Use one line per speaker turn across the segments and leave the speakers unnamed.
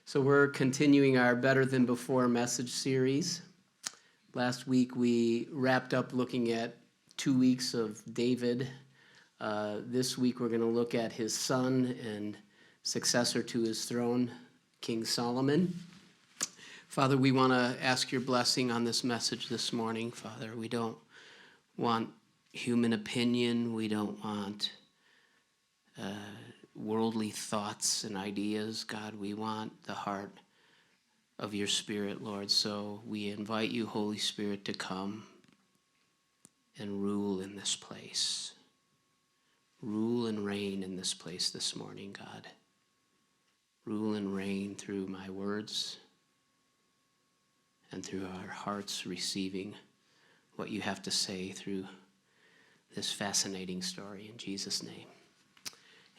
So we're continuing our Better Than Before message series. Last week we wrapped up looking at 2 weeks of David. This week we're going to look at his son and successor to his throne, King Solomon. Father, we want to ask your blessing on this message this morning, Father. We don't want human opinion. We don't want worldly thoughts and ideas. God, we want the heart of your Spirit, Lord. So we invite you, Holy Spirit, to come and rule in this place. Rule and reign in this place this morning, God. Rule and reign through my words and through our hearts receiving what you have to say through this fascinating story. In Jesus' name,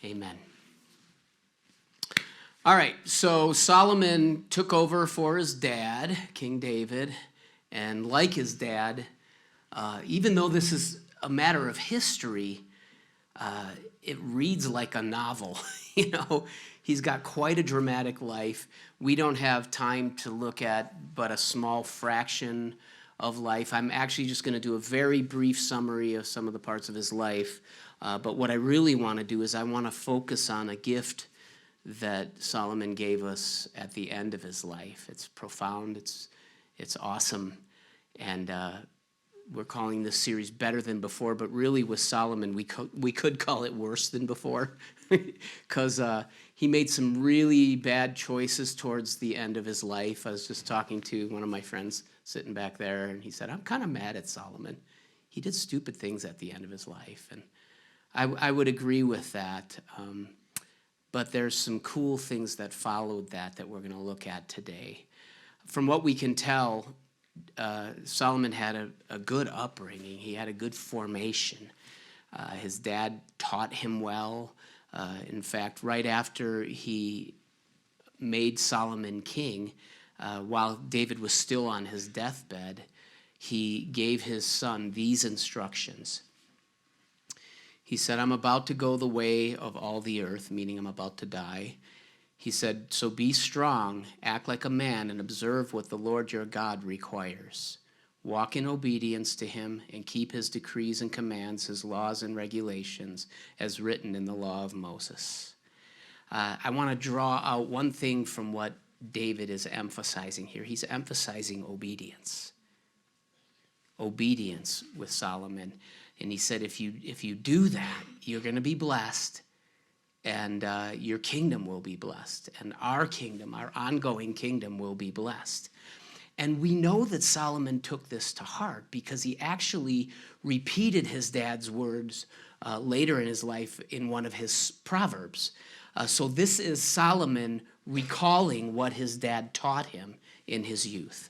amen. All right, so Solomon took over for his dad, King David, and like his dad, even though this is a matter of history, it reads like a novel. You know, he's got quite a dramatic life. We don't have time to look at but a small fraction of life. I'm actually just going to do a very brief summary of some of the parts of his life. But what I really want to do is I want to focus on a gift that Solomon gave us at the end of his life. It's profound. It's awesome. And we're calling this series Better Than Before, but really with Solomon, we could call it Worse Than Before because he made some really bad choices towards the end of his life. I was just talking to one of my friends sitting back there, and he said, I'm kind of mad at Solomon. He did stupid things at the end of his life, and I would agree with that. But there's some cool things that followed that we're going to look at today. From what we can tell, Solomon had a good upbringing. He had a good formation. His dad taught him well. In fact, right after he made Solomon king, while David was still on his deathbed, he gave his son these instructions. He said, I'm about to go the way of all the earth, meaning I'm about to die. He said, so be strong, act like a man, and observe what the Lord your God requires. Walk in obedience to him and keep his decrees and commands, his laws and regulations, as written in the law of Moses. I want to draw out one thing from what David is emphasizing here. He's emphasizing obedience. Obedience with Solomon. And he said, if you do that, you're going to be blessed, and your kingdom will be blessed, and our kingdom, our ongoing kingdom, will be blessed. And we know that Solomon took this to heart because he actually repeated his dad's words later in his life in one of his Proverbs. So this is Solomon recalling what his dad taught him in his youth.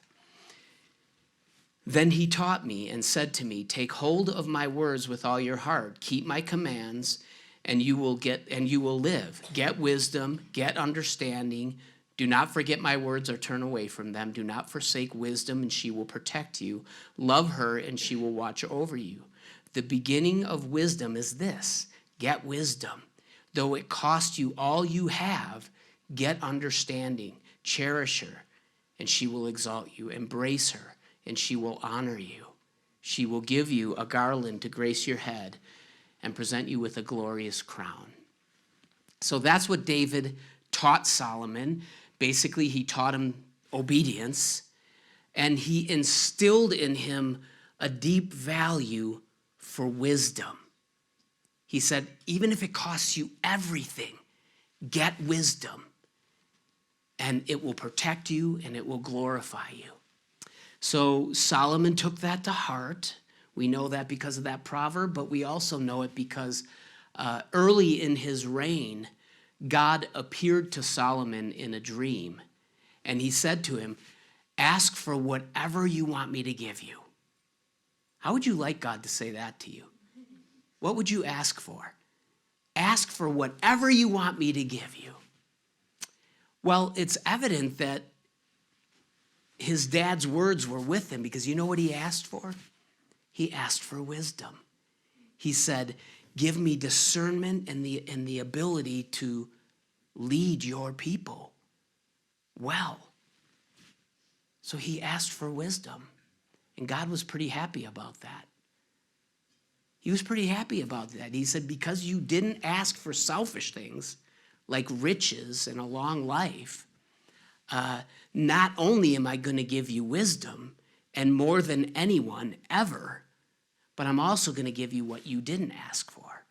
Then he taught me and said to me, take hold of my words with all your heart. Keep my commands, and you will live. Get wisdom, get understanding. Do not forget my words or turn away from them. Do not forsake wisdom, and she will protect you. Love her, and she will watch over you. The beginning of wisdom is this: get wisdom. Though it cost you all you have, get understanding. Cherish her, and she will exalt you. Embrace her, and she will honor you. She will give you a garland to grace your head and present you with a glorious crown. So that's what David taught Solomon. Basically, he taught him obedience, and he instilled in him a deep value for wisdom. He said, even if it costs you everything, get wisdom, and it will protect you and it will glorify you. So Solomon took that to heart. We know that because of that proverb, but we also know it because early in his reign, God appeared to Solomon in a dream, and he said to him, ask for whatever you want me to give you. How would you like God to say that to you? What would you ask for? Ask for whatever you want me to give you. Well, it's evident that his dad's words were with him because you know what he asked for? He asked for wisdom. He said, give me discernment and the ability to lead your people. well. So he asked for wisdom, and God was pretty happy about that. He was pretty happy about that. He said, because you didn't ask for selfish things like riches and a long life, not only am I going to give you wisdom, and more than anyone ever, but I'm also going to give you what you didn't ask for.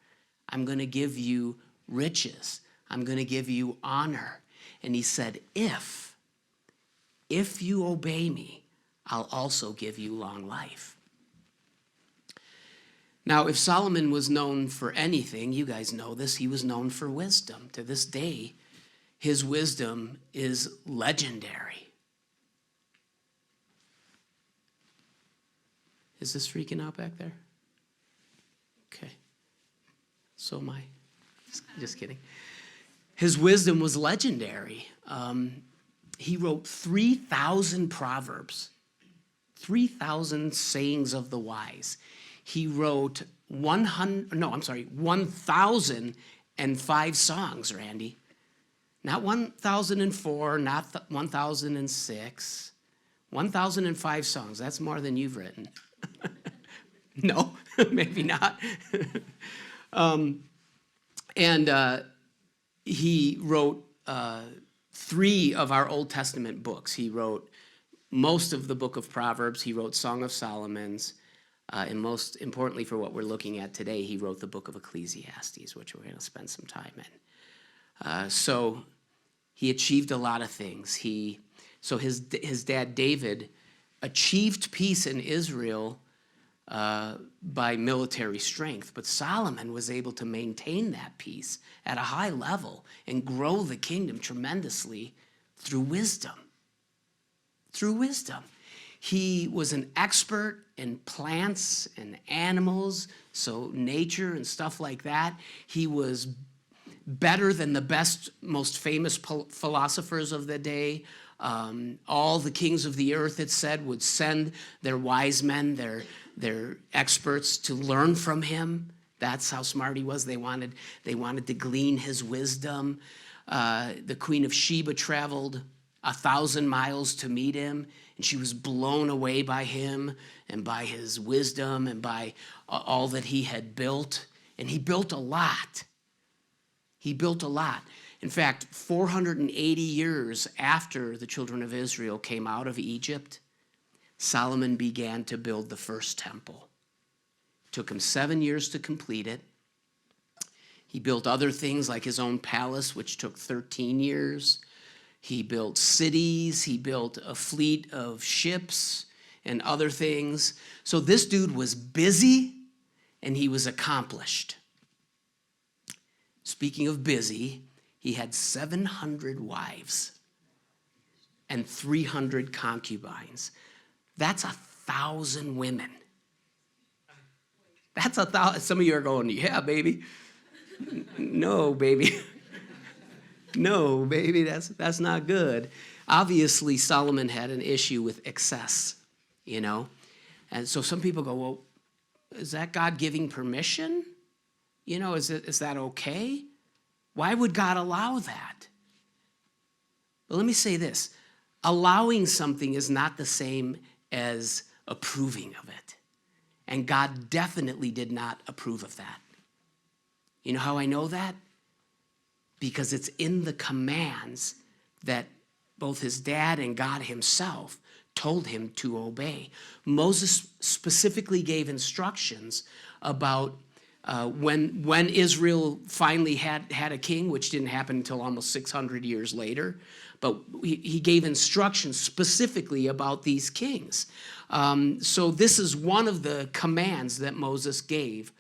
I'm going to give you riches. I'm going to give you honor. And he said, if you obey me, I'll also give you long life. Now, if Solomon was known for anything, you guys know this, he was known for wisdom. To this day, his wisdom is legendary. Is this freaking out back there? Okay. So am I. Just kidding. His wisdom was legendary. He wrote 3,000 proverbs, 3,000 sayings of the wise. He wrote 1,005 songs, Randy. Not 1,004, not 1,006. 1,005 songs. That's more than you've written. No, maybe not. He wrote 3 of our Old Testament books. He wrote most of the book of Proverbs. He wrote Song of Solomon's. And most importantly for what we're looking at today, he wrote the book of Ecclesiastes, which we're going to spend some time in. So he achieved a lot of things. So his dad David achieved peace in Israel by military strength, but Solomon was able to maintain that peace at a high level and grow the kingdom tremendously through wisdom. Through wisdom. He was an expert in plants and animals, so nature and stuff like that. He was better than the best, most famous philosophers of the day. All the kings of the earth, it said, would send their wise men, their experts, to learn from him. That's how smart he was. They wanted to glean his wisdom. The Queen of Sheba traveled 1,000 miles to meet him, and she was blown away by him and by his wisdom and by all that he had built. And he built a lot. He built a lot. In fact, 480 years after the children of Israel came out of Egypt, Solomon began to build the first temple. It took him 7 years to complete it. He built other things like his own palace, which took 13 years. He built cities. He built a fleet of ships and other things. So this dude was busy and he was accomplished. Speaking of busy, he had 700 wives and 300 concubines. That's 1,000 women. That's 1,000. Some of you are going, yeah, baby. No, baby. No, baby, that's not good. Obviously, Solomon had an issue with excess, you know. And so some people go, well, is that God giving permission? You know, is that okay? Why would God allow that? But let me say this. Allowing something is not the same as approving of it. And God definitely did not approve of that. You know how I know that? Because it's in the commands that both his dad and God himself told him to obey. Moses specifically gave instructions about when Israel finally had a king, which didn't happen until almost 600 years later, but he gave instructions specifically about these kings. So this is one of the commands that Moses gave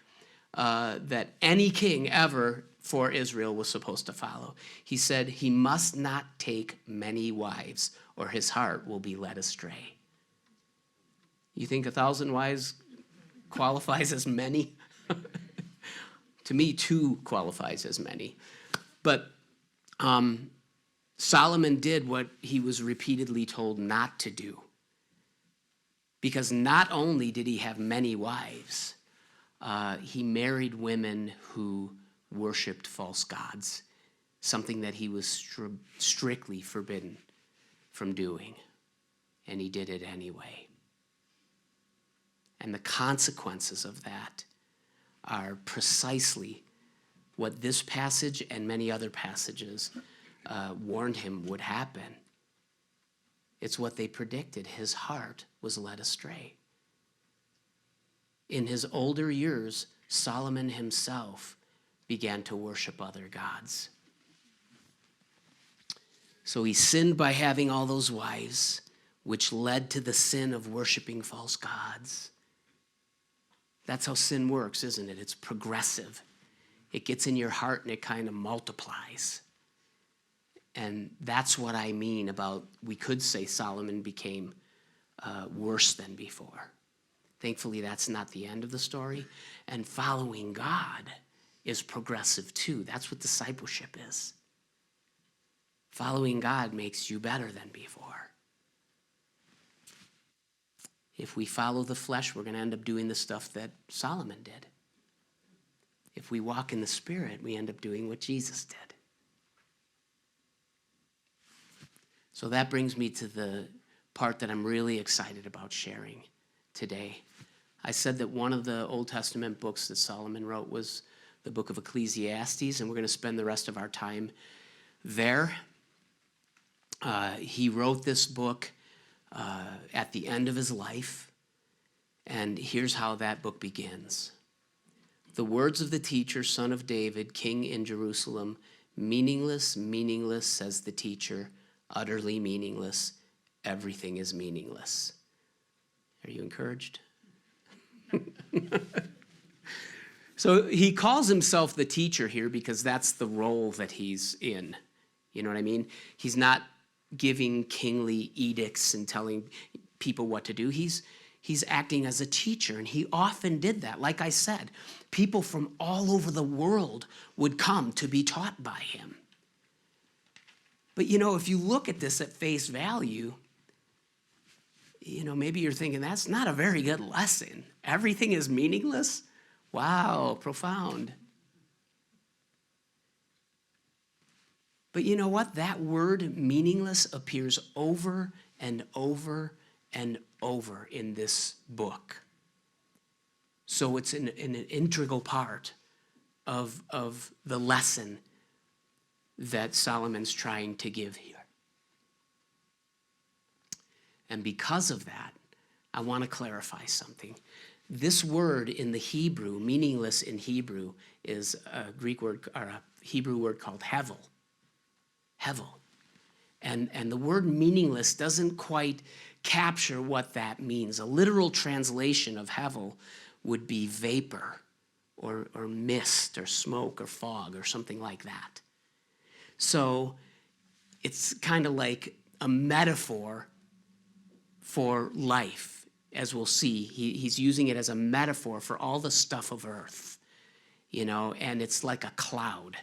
that any king ever for Israel was supposed to follow. He said he must not take many wives or his heart will be led astray. You think 1,000 wives qualifies as many? To me, 2 qualifies as many. But Solomon did what he was repeatedly told not to do. Because not only did he have many wives, he married women who worshipped false gods, something that he was strictly forbidden from doing, and he did it anyway. And the consequences of that are precisely what this passage and many other passages warned him would happen. It's what they predicted. His heart was led astray. In his older years, Solomon himself began to worship other gods. So he sinned by having all those wives, which led to the sin of worshiping false gods. That's how sin works, isn't it? It's progressive. It gets in your heart and it kind of multiplies. And that's what I mean about, we could say Solomon became worse than before. Thankfully, that's not the end of the story. And following God is progressive too. That's what discipleship is. Following God makes you better than before. If we follow the flesh, we're going to end up doing the stuff that Solomon did. If we walk in the Spirit, we end up doing what Jesus did. So that brings me to the part that I'm really excited about sharing today. I said that one of the Old Testament books that Solomon wrote was the book of Ecclesiastes, and we're going to spend the rest of our time there. He wrote this book at the end of his life, and here's how that book begins. The words of the teacher, son of David, king in Jerusalem, meaningless, meaningless, says the teacher, utterly meaningless. Everything is meaningless. Are you encouraged? So he calls himself the teacher here because that's the role that he's in. You know what I mean? He's not giving kingly edicts and telling people what to do. He's acting as a teacher, and he often did that. Like I said, people from all over the world would come to be taught by him. But, if you look at this at face value, maybe you're thinking, that's not a very good lesson. Everything is meaningless? Wow, profound. But you know what? That word meaningless appears over and over and over in this book. So it's an integral part of the lesson that Solomon's trying to give here. And because of that, I want to clarify something. This word in the Hebrew, meaningless in Hebrew, is a Greek word or a Hebrew word called hevel. Hevel. And the word meaningless doesn't quite capture what that means. A literal translation of hevel would be vapor or mist or smoke or fog or something like that. So it's kind of like a metaphor for life, as we'll see. He's using it as a metaphor for all the stuff of earth, and it's like a cloud.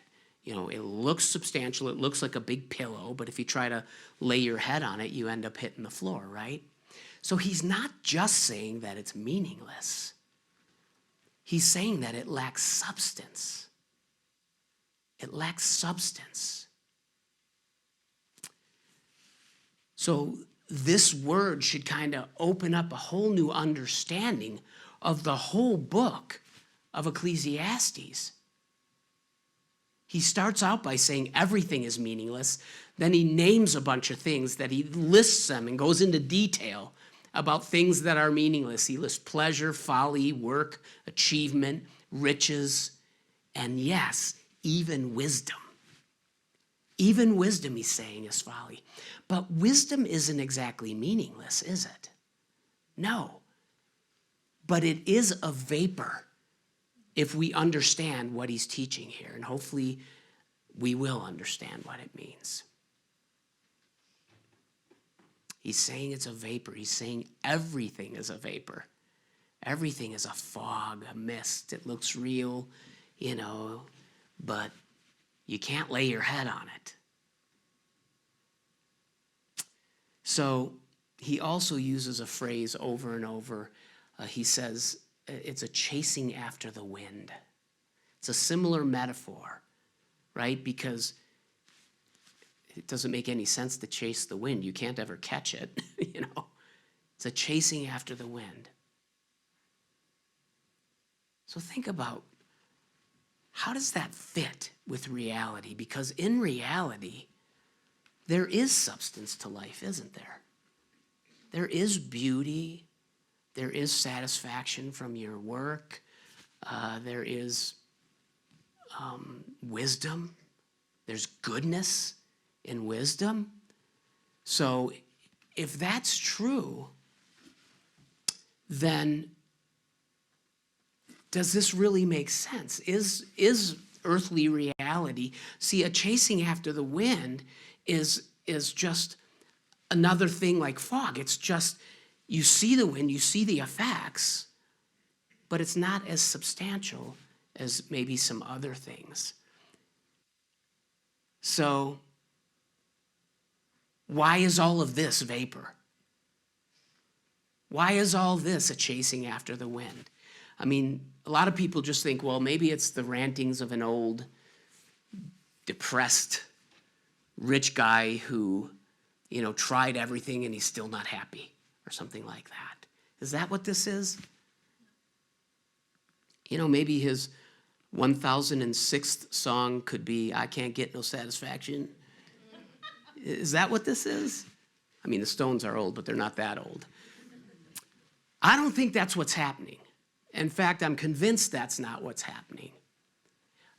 It looks substantial. It looks like a big pillow, but if you try to lay your head on it, you end up hitting the floor, right? So he's not just saying that it's meaningless. He's saying that it lacks substance. It lacks substance. So this word should kind of open up a whole new understanding of the whole book of Ecclesiastes. He starts out by saying everything is meaningless. Then he names a bunch of things that he lists them and goes into detail about things that are meaningless. He lists pleasure, folly, work, achievement, riches, and yes, even wisdom. Even wisdom, he's saying, is folly. But wisdom isn't exactly meaningless, is it? No. But it is a vapor if we understand what he's teaching here. And hopefully we will understand what it means. He's saying it's a vapor. He's saying everything is a vapor. Everything is a fog, a mist. It looks real, but you can't lay your head on it. So he also uses a phrase over and over. He says it's a chasing after the wind. It's a similar metaphor, right? Because it doesn't make any sense to chase the wind. You can't ever catch it, you know. It's a chasing after the wind. So think about, how does that fit with reality? Because in reality, there is substance to life, isn't there? There is beauty. There is satisfaction from your work. There is wisdom. There's goodness in wisdom. So if that's true, then does this really make sense? Is earthly reality, see, a chasing after the wind is just another thing like fog. It's just, you see the wind, you see the effects, but it's not as substantial as maybe some other things. So why is all of this vapor? Why is all this a chasing after the wind? I mean, a lot of people just think, well, maybe it's the rantings of an old, depressed, rich guy who, you know, tried everything and he's still not happy, or something like that. Is that what this is? You know, maybe his 1006th song could be, I Can't Get No Satisfaction. Is that what this is? I mean, the Stones are old, but they're not that old. I don't think that's what's happening. In fact, I'm convinced that's not what's happening.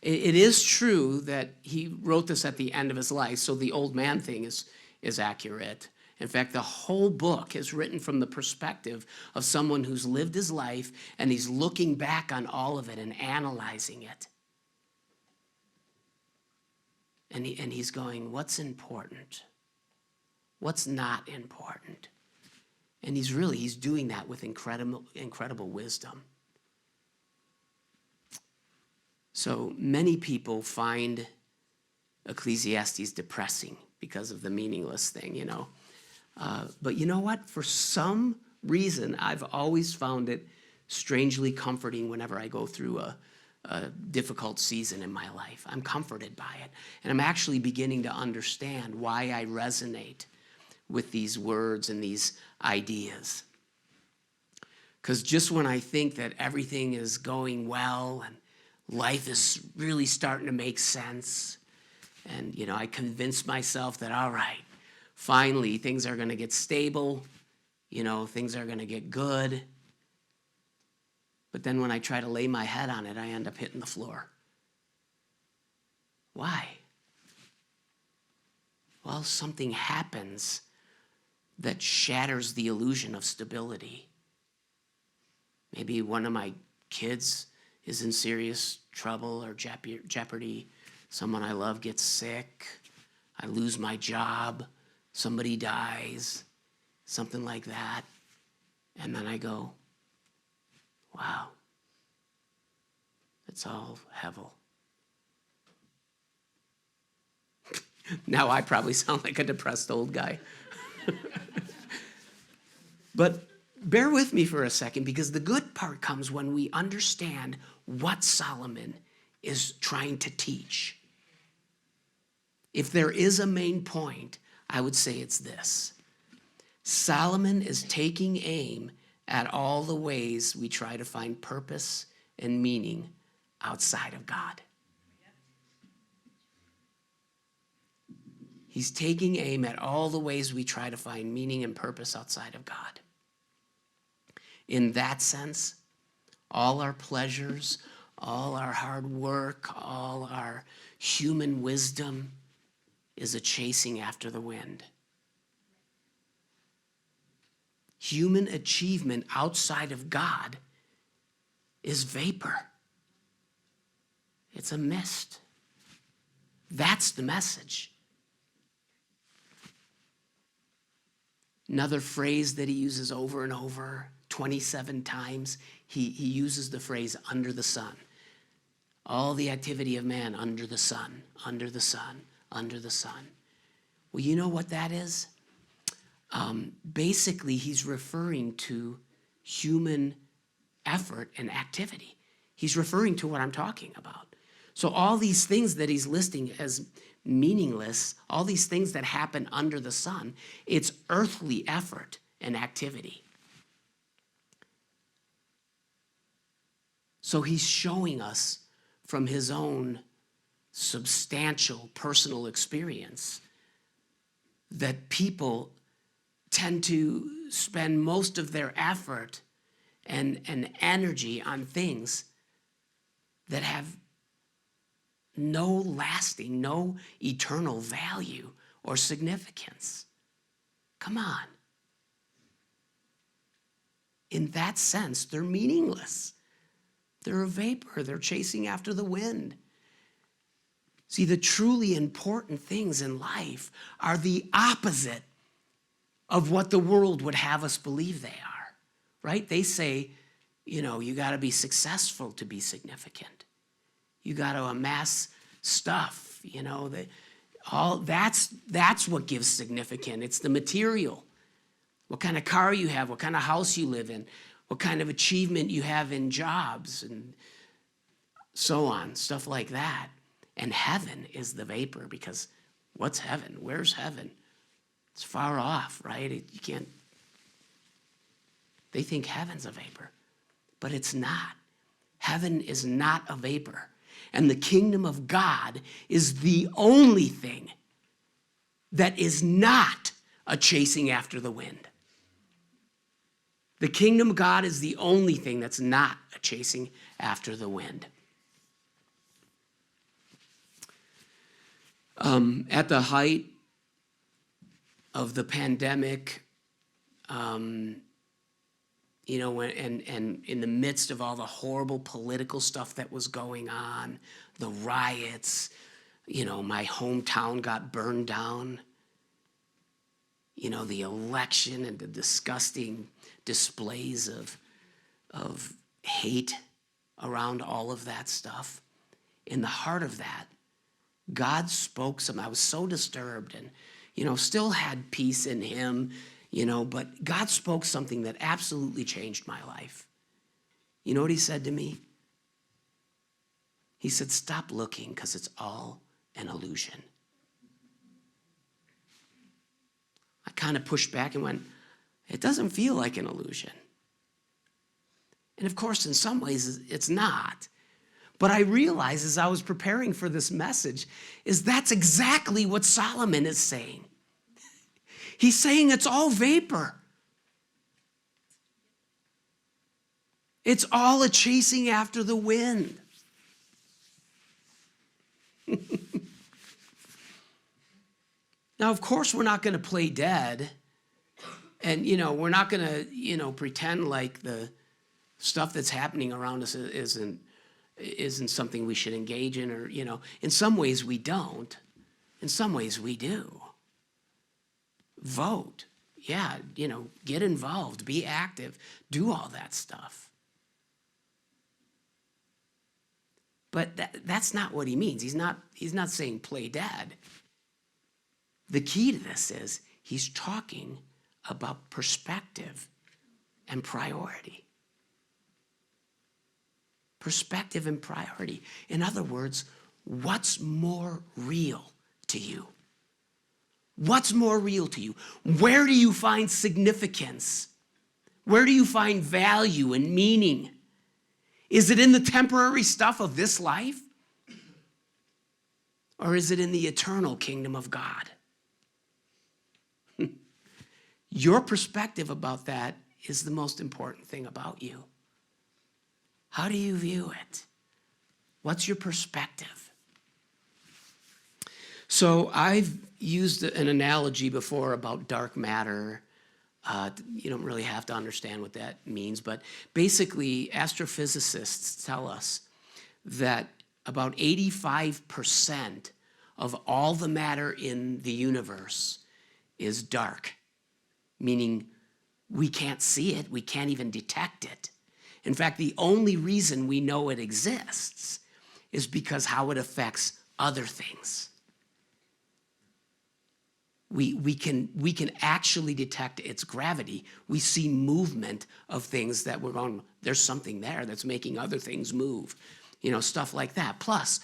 It is true that he wrote this at the end of his life, so the old man thing is accurate. In fact, the whole book is written from the perspective of someone who's lived his life, and he's looking back on all of it and analyzing it. And he's going, what's important? What's not important? And he's doing that with incredible wisdom. So many people find Ecclesiastes depressing because of the meaningless thing, you know. But you know what? For some reason, I've always found it strangely comforting whenever I go through a difficult season in my life. I'm comforted by it. And I'm actually beginning to understand why I resonate with these words and these ideas. Because just when I think that everything is going well and life is really starting to make sense, and, you know, I convince myself that, all right, finally, things are going to get stable, you know, things are going to get good. But then when I try to lay my head on it, I end up hitting the floor. Why? Well, something happens that shatters the illusion of stability. Maybe one of my kids is in serious trouble or jeopardy. Someone I love gets sick. I lose my job. Somebody dies. Something like that. And then I go, wow, it's all hevel. Now I probably sound like a depressed old guy. But bear with me for a second, because the good part comes when we understand what Solomon is trying to teach. If there is a main point, I would say it's this. Solomon is taking aim at all the ways we try to find purpose and meaning outside of God. He's taking aim at all the ways we try to find meaning and purpose outside of God. In that sense, all our pleasures, all our hard work, all our human wisdom is a chasing after the wind. Human achievement outside of God is vapor. It's a mist. That's the message. Another phrase that he uses over and over, 27 times, he uses the phrase under the sun. All the activity of man under the sun, under the sun, under the sun. Well, you know what that is? Basically, he's referring to human effort and activity. He's referring to what I'm talking about. So all these things that he's listing as meaningless, all these things that happen under the sun, it's earthly effort and activity. So he's showing us from his own substantial personal experience that people tend to spend most of their effort and energy on things that have no lasting, no eternal value or significance. Come on. In that sense, they're meaningless. They're a vapor. They're chasing after the wind. See, the truly important things in life are the opposite of what the world would have us believe they are, right? They say, you got to be successful to be significant. You got to amass stuff, that's what gives significance. It's the material. What kind of car you have, what kind of house you live in, what kind of achievement you have in jobs and so on, stuff like that. And heaven is the vapor, because what's heaven? Where's heaven? It's far off, right? You can't. They think heaven's a vapor, but it's not. Heaven is not a vapor. And the kingdom of God is the only thing that is not a chasing after the wind. The kingdom of God is the only thing that's not a chasing after the wind. At the height of the pandemic, when and in the midst of all the horrible political stuff that was going on, the riots, my hometown got burned down, the election and the disgusting displays of hate around all of that stuff. In the heart of that, God spoke some. I was so disturbed and, still had peace in him, but God spoke something that absolutely changed my life. You know what he said to me? He said, stop looking, because it's all an illusion. I kind of pushed back and went, it doesn't feel like an illusion. And of course, in some ways, it's not. But I realized as I was preparing for this message is that's exactly what Solomon is saying. He's saying it's all vapor. It's all a chasing after the wind. Now, of course, we're not going to play dead. And, we're not going to, pretend like the stuff that's happening around us isn't something we should engage in, or, in some ways we don't. In some ways we do. Vote. Yeah, get involved, be active, do all that stuff. But that's not what he means. He's not saying play dead. The key to this is he's talking about perspective and priority. Perspective and priority. In other words, what's more real to you? What's more real to you? Where do you find significance? Where do you find value and meaning? Is it in the temporary stuff of this life? Or is it in the eternal kingdom of God? Your perspective about that is the most important thing about you. How do you view it? What's your perspective? So I've used an analogy before about dark matter. You don't really have to understand what that means, but basically astrophysicists tell us that about 85% of all the matter in the universe is dark, meaning we can't see it, we can't even detect it. In fact, the only reason we know it exists is because how it affects other things. We can actually detect its gravity. We see movement of things that we're going, there's something there that's making other things move. stuff like that. Plus,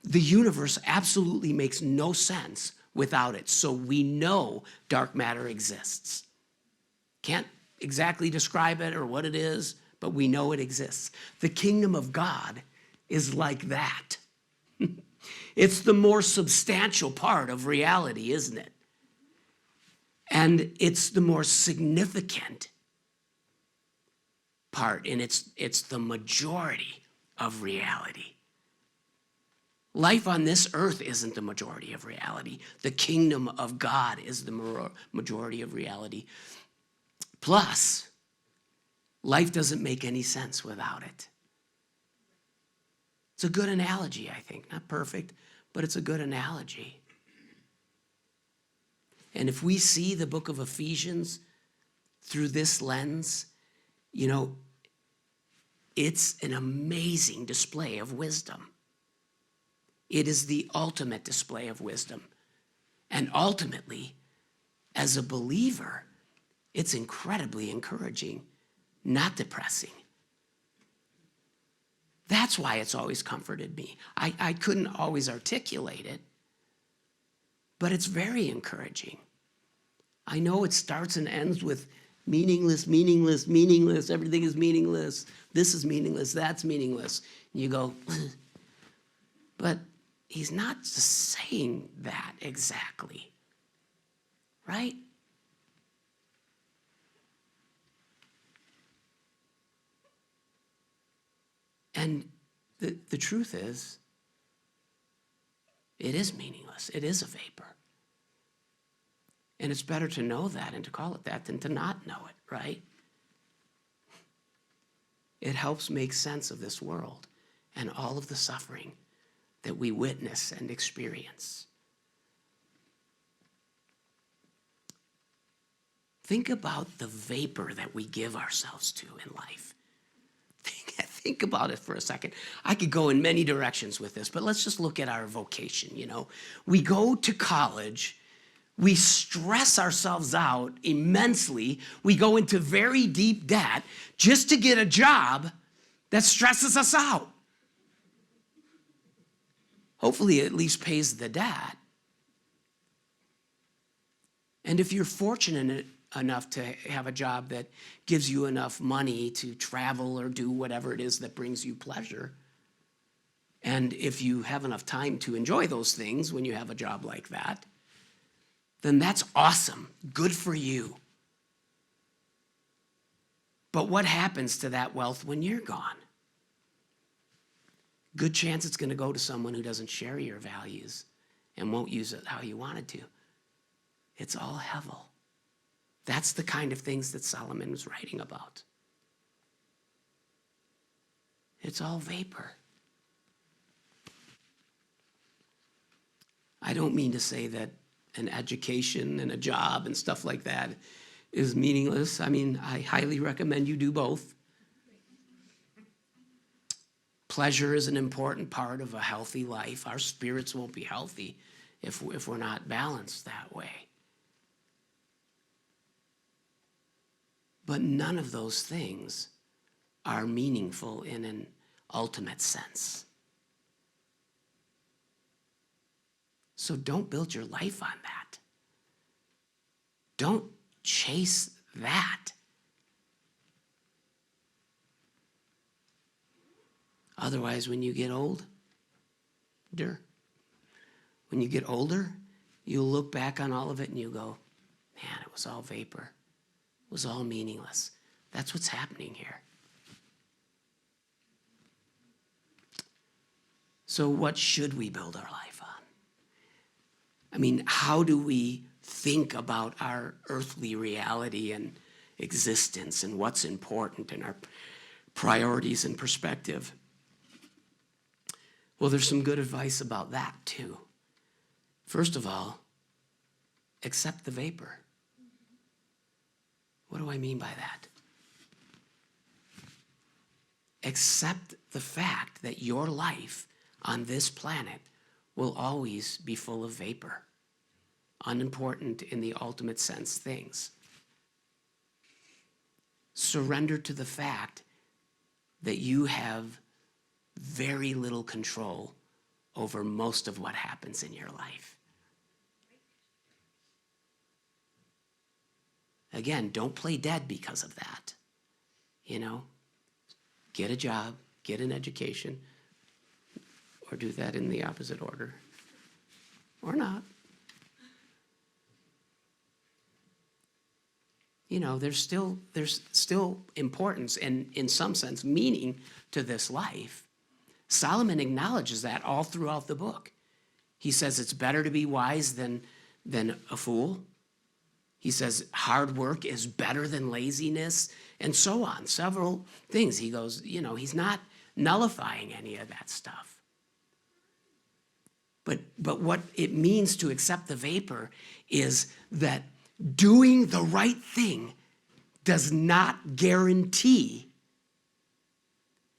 the universe absolutely makes no sense without it. So we know dark matter exists. Can't exactly describe it or what it is, but we know it exists. The kingdom of God is like that. It's the more substantial part of reality, isn't it? And it's the more significant part, and it's the majority of reality. Life on this earth isn't the majority of reality. The kingdom of God is the majority of reality. Plus, life doesn't make any sense without it. It's a good analogy, I think. Not perfect, but it's a good analogy. And if we see the book of Ephesians through this lens, it's an amazing display of wisdom. It is the ultimate display of wisdom. And ultimately, as a believer, it's incredibly encouraging, not depressing. That's why it's always comforted me. I couldn't always articulate it, but it's very encouraging. I know it starts and ends with meaningless, meaningless, meaningless. Everything is meaningless. This is meaningless. That's meaningless. And you go, but he's not saying that exactly, right? And the truth is, it is meaningless. It is a vapor. And it's better to know that and to call it that than to not know it, right? It helps make sense of this world and all of the suffering that we witness and experience. Think about the vapor that we give ourselves to in life. Think about it for a second. I could go in many directions with this, but let's just look at our vocation. We go to college, we stress ourselves out immensely, we go into very deep debt just to get a job that stresses us out. Hopefully it at least pays the debt. And if you're fortunate enough to have a job that gives you enough money to travel or do whatever it is that brings you pleasure, and if you have enough time to enjoy those things when you have a job like that, then that's awesome. Good for you. But what happens to that wealth when you're gone? Good chance it's going to go to someone who doesn't share your values and won't use it how you want it to. It's all hevel. That's the kind of things that Solomon was writing about. It's all vapor. I don't mean to say that an education and a job and stuff like that is meaningless. I mean, I highly recommend you do both. Pleasure is an important part of a healthy life. Our spirits won't be healthy if we're not balanced that way. But none of those things are meaningful in an ultimate sense. So don't build your life on that. Don't chase that. Otherwise, when you get older, you'll look back on all of it and you'll go, man, it was all vapor. It was all meaningless. That's what's happening here. So what should we build our life on? I mean, how do we think about our earthly reality and existence and what's important and our priorities and perspective? Well, there's some good advice about that too. First of all, accept the vapor. What do I mean by that? Accept the fact that your life on this planet will always be full of vapor, unimportant in the ultimate sense things. Surrender to the fact that you have very little control over most of what happens in your life. Again, don't play dead because of that. You know, get a job, get an education, or do that in the opposite order, or not. You know, there's still importance and, in some sense, meaning to this life. Solomon acknowledges that all throughout the book. He says it's better to be wise than a fool. He says hard work is better than laziness, and so on. Several things. He goes, you know, he's not nullifying any of that stuff. But what it means to accept the vapor is that doing the right thing does not guarantee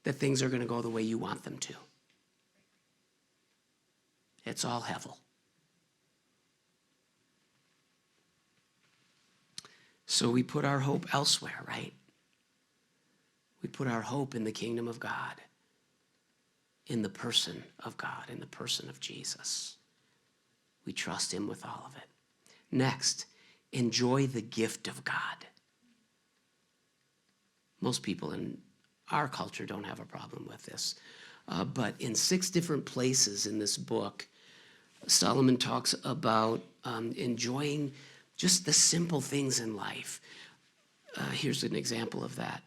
that things are going to go the way you want them to. It's all hevel. So we put our hope elsewhere, right? We put our hope in the kingdom of God, in the person of God, in the person of Jesus. We trust him with all of it. Next, enjoy the gift of God. Most people in our culture don't have a problem with this. But in 6 different places in this book, Solomon talks about enjoying just the simple things in life. Here's an example of that.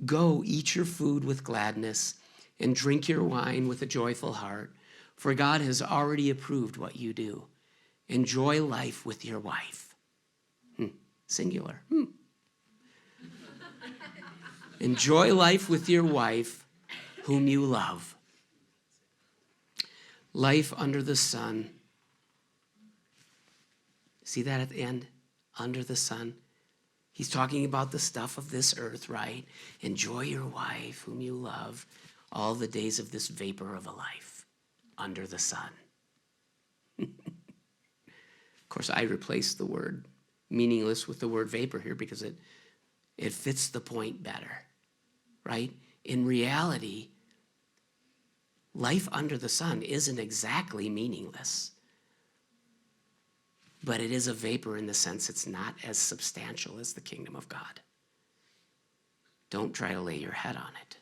Go, eat your food with gladness and drink your wine with a joyful heart, for God has already approved what you do. Enjoy life with your wife. Singular. Enjoy life with your wife, whom you love. Life under the sun. See that at the end? Under the sun. He's talking about the stuff of this earth, right? Enjoy your wife, whom you love, all the days of this vapor of a life under the sun. Of course, I replaced the word meaningless with the word vapor here because it fits the point better, right? In reality, life under the sun isn't exactly meaningless, but it is a vapor in the sense it's not as substantial as the kingdom of God. Don't try to lay your head on it.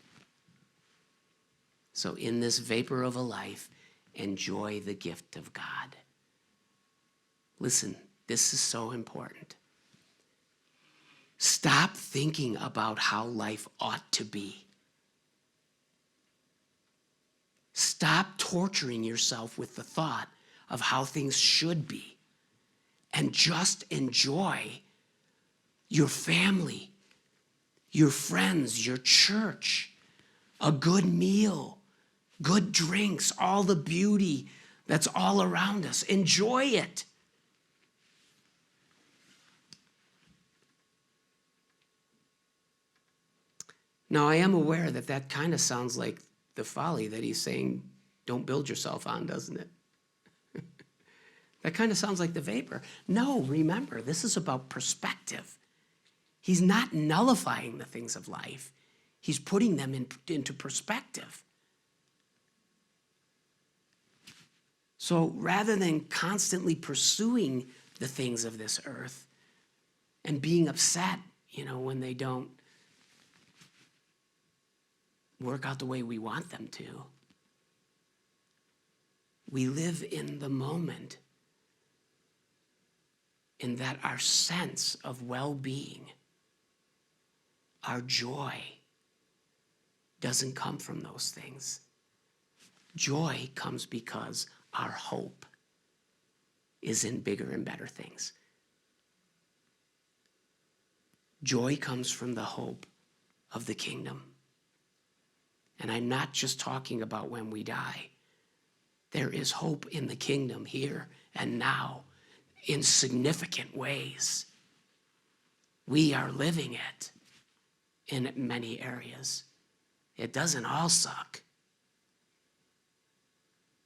So in this vapor of a life, enjoy the gift of God. Listen, this is so important. Stop thinking about how life ought to be. Stop torturing yourself with the thought of how things should be. And just enjoy your family, your friends, your church, a good meal, good drinks, all the beauty that's all around us. Enjoy it. Now, I am aware that that kind of sounds like the folly that he's saying, don't build yourself on, doesn't it? That kind of sounds like the vapor. No, remember, this is about perspective. He's not nullifying the things of life. He's putting them into perspective. So rather than constantly pursuing the things of this earth and being upset, when they don't work out the way we want them to, we live in the moment, in that our sense of well-being, our joy, doesn't come from those things. Joy comes because our hope is in bigger and better things. Joy comes from the hope of the kingdom. And I'm not just talking about when we die. There is hope in the kingdom here and now in significant ways. We are living it in many areas. It doesn't all suck.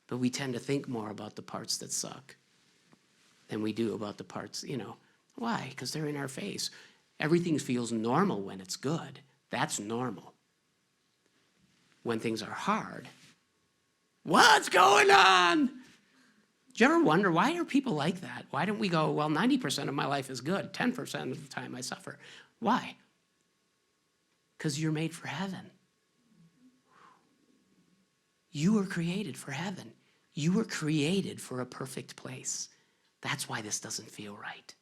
But we tend to think more about the parts that suck than we do about the parts, Why? Because they're in our face. Everything feels normal when it's good. That's normal. when things are hard. What's going on? Do you ever wonder, why are people like that? Why don't we go, well, 90% of my life is good, 10% of the time I suffer? Why? Because you're made for heaven. You were created for heaven. You were created for a perfect place. That's why this doesn't feel right.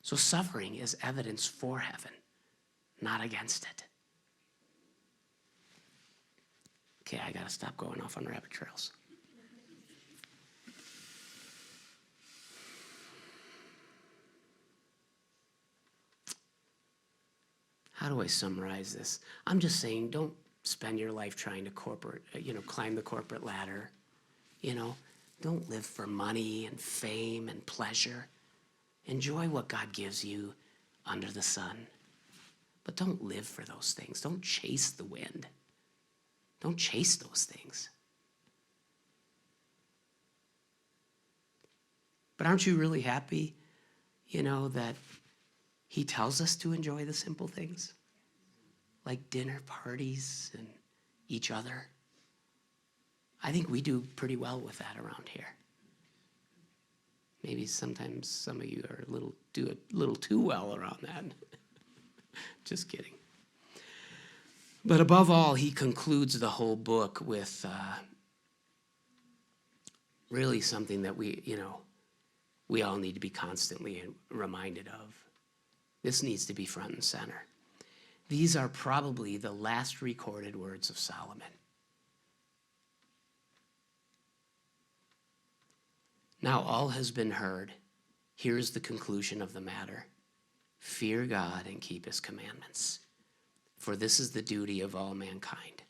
So suffering is evidence for heaven, not against it. Okay, I gotta stop going off on rabbit trails. How do I summarize this? I'm just saying, don't spend your life trying to climb the corporate ladder. Don't live for money and fame and pleasure. Enjoy what God gives you under the sun. But don't live for those things. Don't chase the wind. Don't chase those things. But aren't you really happy, that he tells us to enjoy the simple things? Like dinner parties and each other. I think we do pretty well with that around here. Maybe sometimes some of you do a little too well around that. Just kidding. But above all, he concludes the whole book with really something that we all need to be constantly reminded of. This needs to be front and center. These are probably the last recorded words of Solomon. Now all has been heard. Here's the conclusion of the matter. Fear God and keep his commandments, for this is the duty of all mankind.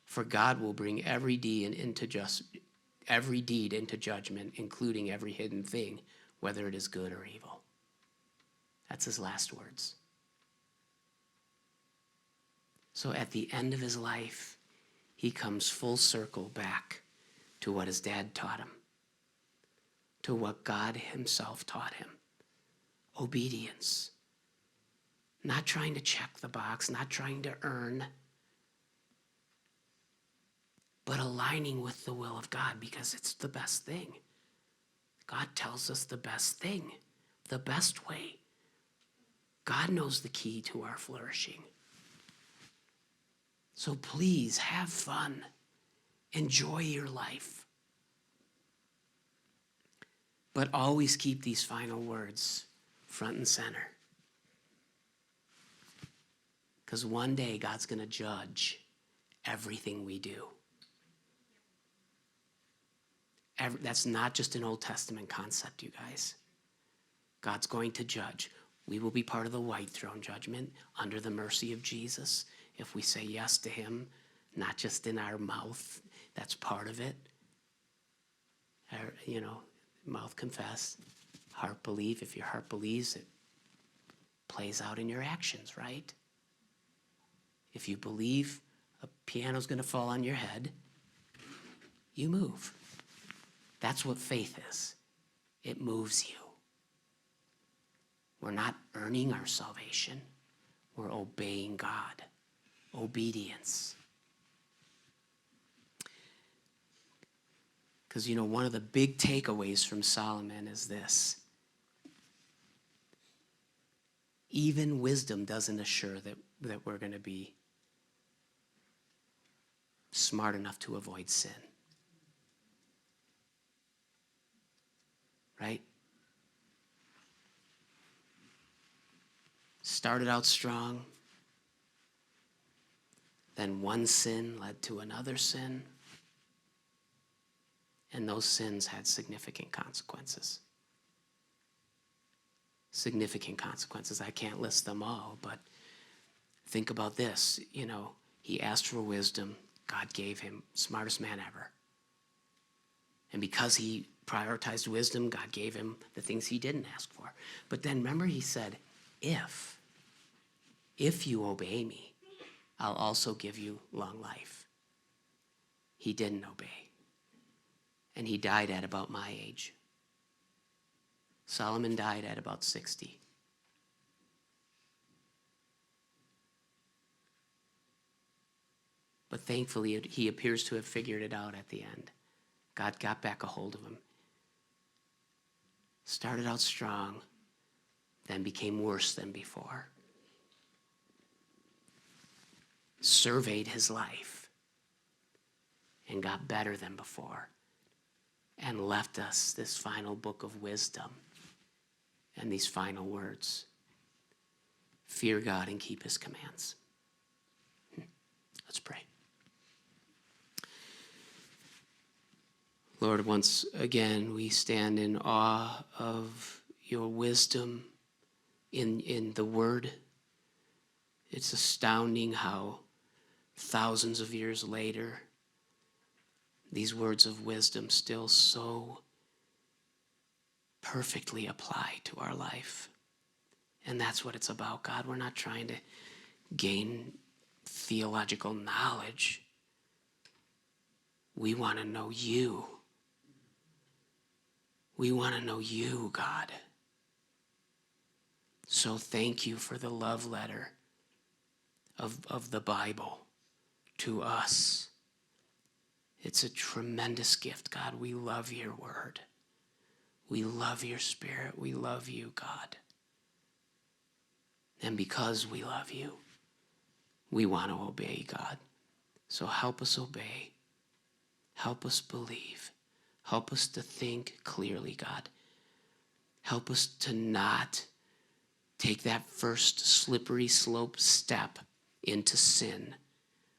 For God will bring every deed into judgment, including every hidden thing, whether it is good or evil. That's his last words. So at the end of his life, he comes full circle back to what his dad taught him, to what God himself taught him. Obedience. Not trying to check the box, not trying to earn, but aligning with the will of God because it's the best thing. God tells us the best thing, the best way. God knows the key to our flourishing. So please have fun. Enjoy your life. But always keep these final words front and center. Because one day God's going to judge everything we do. That's not just an Old Testament concept, you guys. God's going to judge. We will be part of the white throne judgment under the mercy of Jesus if we say yes to him, not just in our mouth. That's part of it. Mouth confess, heart believe. If your heart believes, it plays out in your actions, right? If you believe a piano's going to fall on your head, you move. That's what faith is. It moves you. We're not earning our salvation. We're obeying God. Obedience. Because, one of the big takeaways from Solomon is this. Even wisdom doesn't assure that we're going to be smart enough to avoid sin. Right? Started out strong. Then one sin led to another sin. And those sins had significant consequences. Significant consequences. I can't list them all, but think about this. He asked for wisdom. God gave him smartest man ever. And because he prioritized wisdom, God gave him the things he didn't ask for. But then remember he said, if you obey me, I'll also give you long life. He didn't obey. And he died at about my age. Solomon died at about 60. But thankfully, he appears to have figured it out at the end. God got back a hold of him. Started out strong, then became worse than before. Surveyed his life and got better than before, and left us this final book of wisdom and these final words. Fear God and keep his commands. Let's pray. Lord, once again, we stand in awe of your wisdom in the word. It's astounding how thousands of years later, these words of wisdom still so perfectly apply to our life. And that's what it's about, God. We're not trying to gain theological knowledge. We want to know you. We want to know you, God. So thank you for the love letter of the Bible to us. It's a tremendous gift, God. We love your word. We love your spirit. We love you, God. And because we love you, we want to obey, God. So help us obey. Help us believe. Help us to think clearly, God. Help us to not take that first slippery slope step into sin.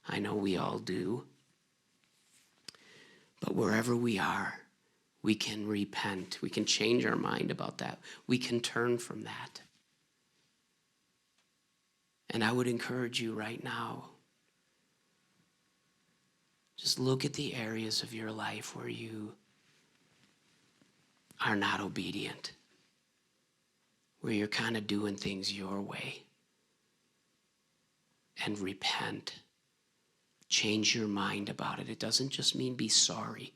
I know we all do. But wherever we are, we can repent. We can change our mind about that. We can turn from that. And I would encourage you right now, just look at the areas of your life where you are not obedient, where you're kind of doing things your way, and repent. Change your mind about it. It doesn't just mean be sorry.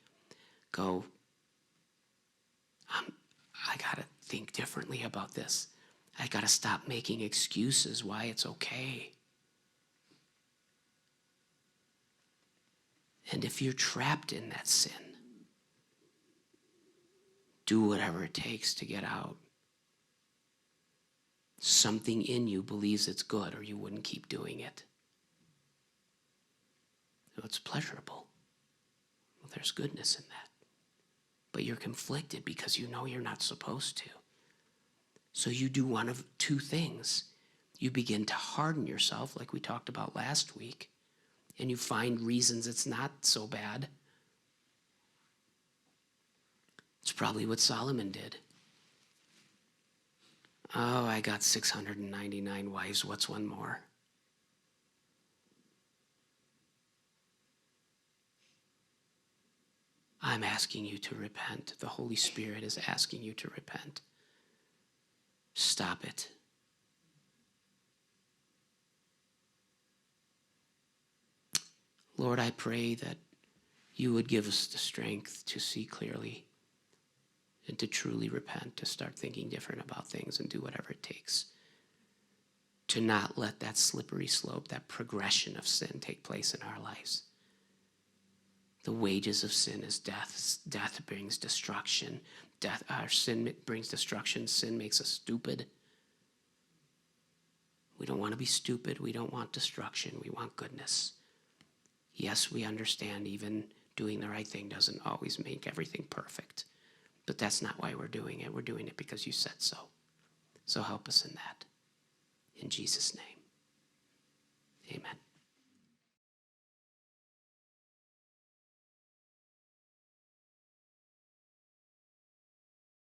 Go, I got to think differently about this. I got to stop making excuses why it's okay. And if you're trapped in that sin, do whatever it takes to get out. Something in you believes it's good, or you wouldn't keep doing it. So it's pleasurable. Well, there's goodness in that. But you're conflicted because you know you're not supposed to. So you do one of two things. You begin to harden yourself, like we talked about last week, and you find reasons it's not so bad. It's probably what Solomon did. Oh, I got 699 wives. What's one more? I'm asking you to repent. The Holy Spirit is asking you to repent. Stop it. Lord, I pray that you would give us the strength to see clearly and to truly repent, to start thinking different about things and do whatever it takes to not let that slippery slope, that progression of sin take place in our lives. The wages of sin is death. Death brings destruction. Our sin brings destruction. Sin makes us stupid. We don't want to be stupid. We don't want destruction. We want goodness. Yes, we understand even doing the right thing doesn't always make everything perfect. But that's not why we're doing it. We're doing it because you said so. So help us in that. In Jesus' name, amen.